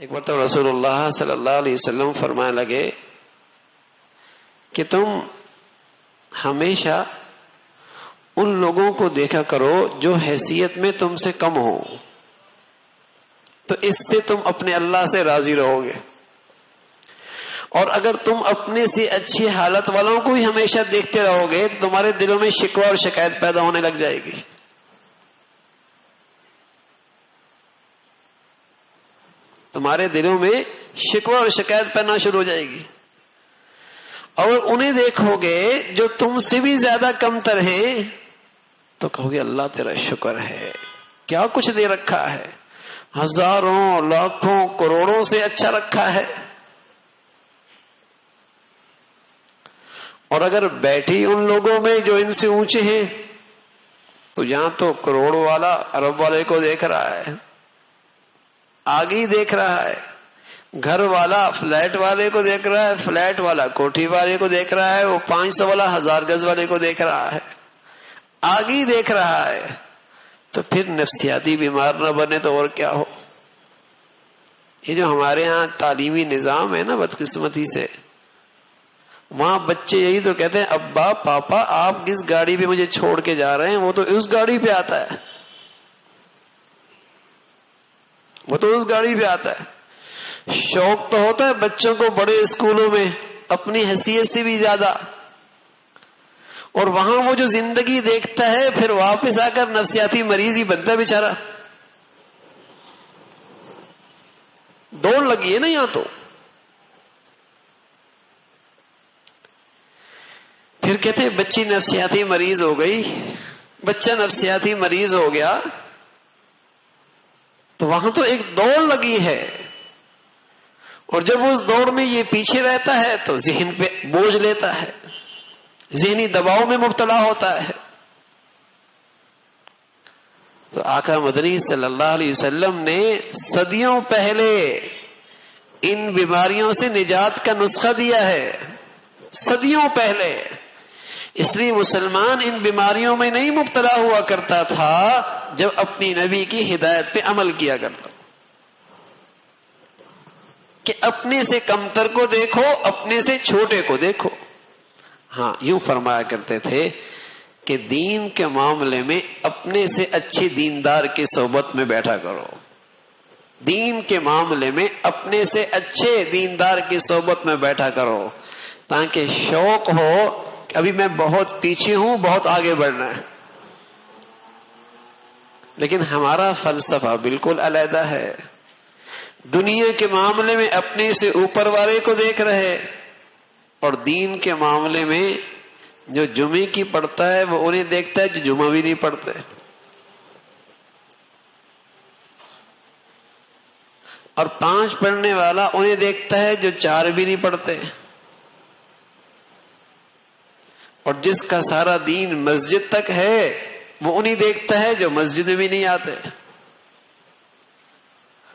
ایک مرتبہ رسول اللہ صلی اللہ علیہ وسلم فرمانے لگے کہ تم ہمیشہ ان لوگوں کو دیکھا کرو جو حیثیت میں تم سے کم ہو، تو اس سے تم اپنے اللہ سے راضی رہو گے، اور اگر تم اپنے سے اچھی حالت والوں کو ہی ہمیشہ دیکھتے رہو گے تو تمہارے دلوں میں شکوہ اور شکایت پیدا ہونے لگ جائے گی۔ تمہارے دلوں میں شکوہ اور شکایت پیدا شروع ہو جائے گی، اور انہیں دیکھو گے جو تم سے بھی زیادہ کم تر ہیں تو کہو گے اللہ تیرا شکر ہے، کیا کچھ دے رکھا ہے، ہزاروں لاکھوں کروڑوں سے اچھا رکھا ہے۔ اور اگر بیٹھی ان لوگوں میں جو ان سے اونچے ہیں تو یہاں تو کروڑ والا ارب والے کو دیکھ رہا ہے، آگے دیکھ رہا ہے، گھر والا فلیٹ والے کو دیکھ رہا ہے، فلیٹ والا کوٹھی والے کو دیکھ رہا ہے، وہ 500 والا 1000 گز والے کو دیکھ رہا ہے، آگے دیکھ رہا ہے۔ تو پھر نفسیاتی بیمار نہ بنے تو اور کیا ہو۔ یہ جو ہمارے ہاں تعلیمی نظام ہے نا، بدقسمتی سے وہاں بچے یہی تو کہتے ہیں ابا پاپا آپ کس گاڑی پہ مجھے چھوڑ کے جا رہے ہیں، وہ تو اس گاڑی پہ آتا ہے، وہ تو اس گاڑی پہ آتا ہے۔ شوق تو ہوتا ہے بچوں کو بڑے اسکولوں میں اپنی حیثیت سے بھی زیادہ، اور وہاں وہ جو زندگی دیکھتا ہے پھر واپس آ کر نفسیاتی مریض ہی بنتا ہے بیچارہ۔ دوڑ لگی ہے نا یہاں تو۔ پھر کہتے ہیں بچی نفسیاتی مریض ہو گئی، بچہ نفسیاتی مریض ہو گیا تو وہاں تو ایک دوڑ لگی ہے، اور جب اس دوڑ میں یہ پیچھے رہتا ہے تو ذہن پہ بوجھ لیتا ہے، ذہنی دباؤ میں مبتلا ہوتا ہے۔ تو آقا مدنی صلی اللہ علیہ وسلم نے صدیوں پہلے ان بیماریوں سے نجات کا نسخہ دیا ہے، صدیوں پہلے۔ اس لیے مسلمان ان بیماریوں میں نہیں مبتلا ہوا کرتا تھا جب اپنی نبی کی ہدایت پہ عمل کیا کرتا، کہ اپنے سے کمتر کو دیکھو، اپنے سے چھوٹے کو دیکھو۔ ہاں یوں فرمایا کرتے تھے کہ دین کے معاملے میں اپنے سے اچھے دیندار کی صحبت میں بیٹھا کرو، دین کے معاملے میں اپنے سے اچھے دیندار کی صحبت میں بیٹھا کرو، تاکہ شوق ہو کہ ابھی میں بہت پیچھے ہوں، بہت آگے بڑھنا ہے۔ لیکن ہمارا فلسفہ بالکل علیحدہ ہے، دنیا کے معاملے میں اپنے سے اوپر والے کو دیکھ رہے، اور دین کے معاملے میں جو جمعے کی پڑھتا ہے وہ انہیں دیکھتا ہے جو جمعہ بھی نہیں پڑھتے، اور 5 پڑھنے والا انہیں دیکھتا ہے جو 4 بھی نہیں پڑھتے، اور جس کا سارا دین مسجد تک ہے وہ انہیں دیکھتا ہے جو مسجد میں بھی نہیں آتے۔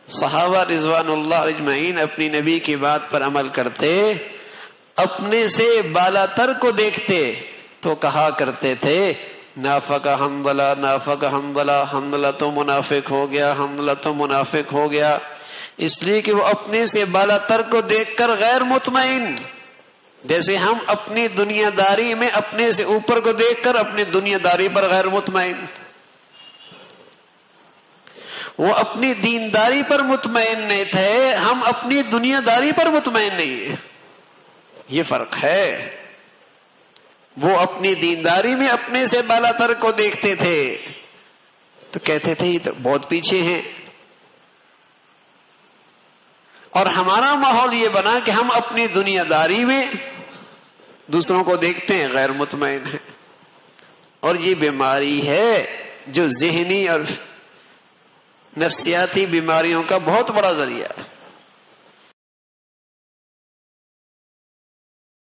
صحابہ رضوان اللہ اجمعین اپنی نبی کی بات پر عمل کرتے، اپنے سے بالا تر کو دیکھتے تو کہا کرتے تھے نافق حنظلہ، نافق حنظلہ، حنظلہ تو منافق ہو گیا، حنظلہ تو منافق ہو گیا، اس لیے کہ وہ اپنے سے بالا تر کو دیکھ کر غیر مطمئن، جیسے ہم اپنی دنیا داری میں اپنے سے اوپر کو دیکھ کر اپنی دنیا داری پر غیر مطمئن، وہ اپنی دینداری پر مطمئن نہیں تھے، ہم اپنی دنیا داری پر مطمئن نہیں ہیں۔ یہ فرق ہے۔ وہ اپنی دینداری میں اپنے سے بالا تر کو دیکھتے تھے تو کہتے تھے یہ تو بہت پیچھے ہیں، اور ہمارا ماحول یہ بنا کہ ہم اپنی دنیا داری میں دوسروں کو دیکھتے ہیں غیر مطمئن ہیں، اور یہ بیماری ہے جو ذہنی اور نفسیاتی بیماریوں کا بہت بڑا ذریعہ ہے۔